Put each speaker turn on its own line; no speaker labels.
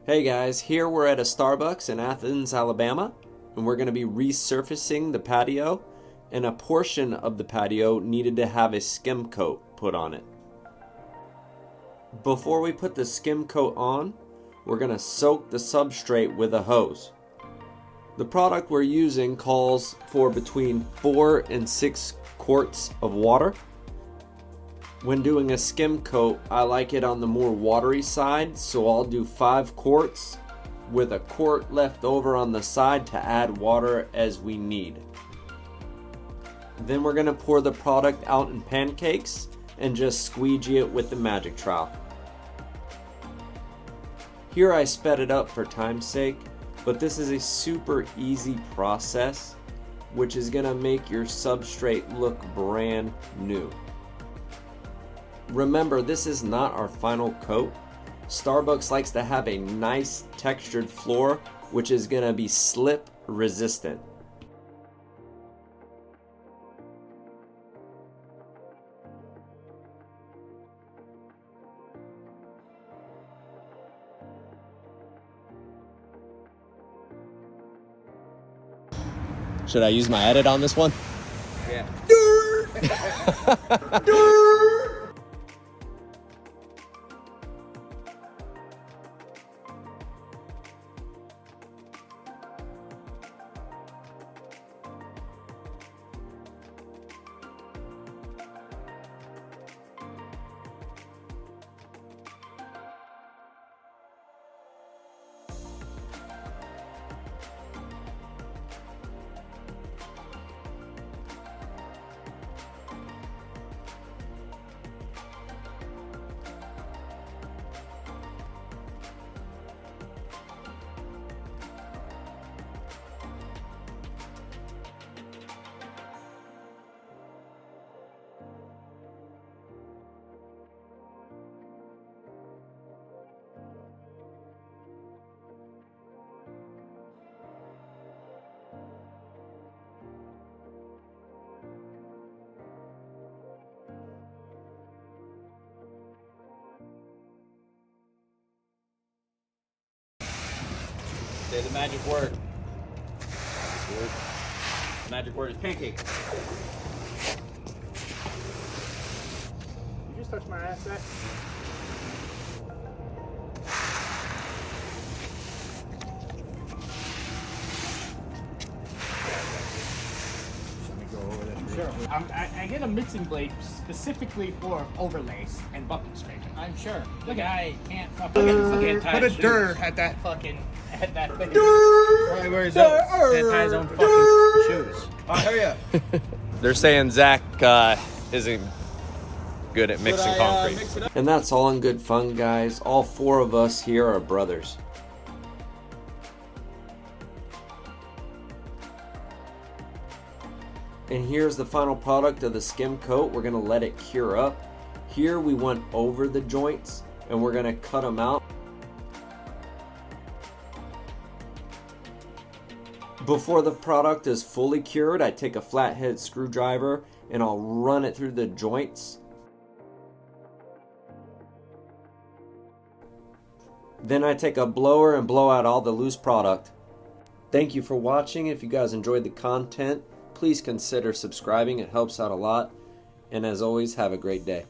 Hey guys, here we're at a Starbucks in Athens, Alabama, and we're going to be resurfacing the patio, and a portion of the patio needed to have a skim coat put on it. Before we put the skim coat on, we're going to soak the substrate with a hose. The product we're using calls for between 4 and 6 quarts of water. When doing a skim coat, I like it on the more watery side, so I'll do 5 quarts with a quart left over on the side to add water as we need. Then we're going to pour the product out in pancakes and just squeegee it with the magic trowel. Here I sped it up for time's sake, but this is a super easy process which is going to make your substrate look brand new. Remember, this is not our final coat. Starbucks likes to have a nice textured floor which is going to be slip resistant.
Should I use my edit on this one?
Yeah.
Say the magic word. The magic word is pancake.
You just touched my ass, Zach. Let me go over this. Sure. I get a mixing blade specifically for overlays and bucket scraping. I'm sure. The guy can't fucking put a dirt at that fucking thing. Right where his that ties on fucking shoes.
Oh, hell yeah. They're saying Zach isn't good at mixing concrete.
And that's all in good fun, guys. All 4 of us here are brothers. And here's the final product of the skim coat. We're going to let it cure up. Here we went over the joints and we're going to cut them out. Before the product is fully cured, I take a flathead screwdriver and I'll run it through the joints. Then I take a blower and blow out all the loose product. Thank you for watching. If you guys enjoyed the content, please consider subscribing. It helps out a lot. And as always, have a great day.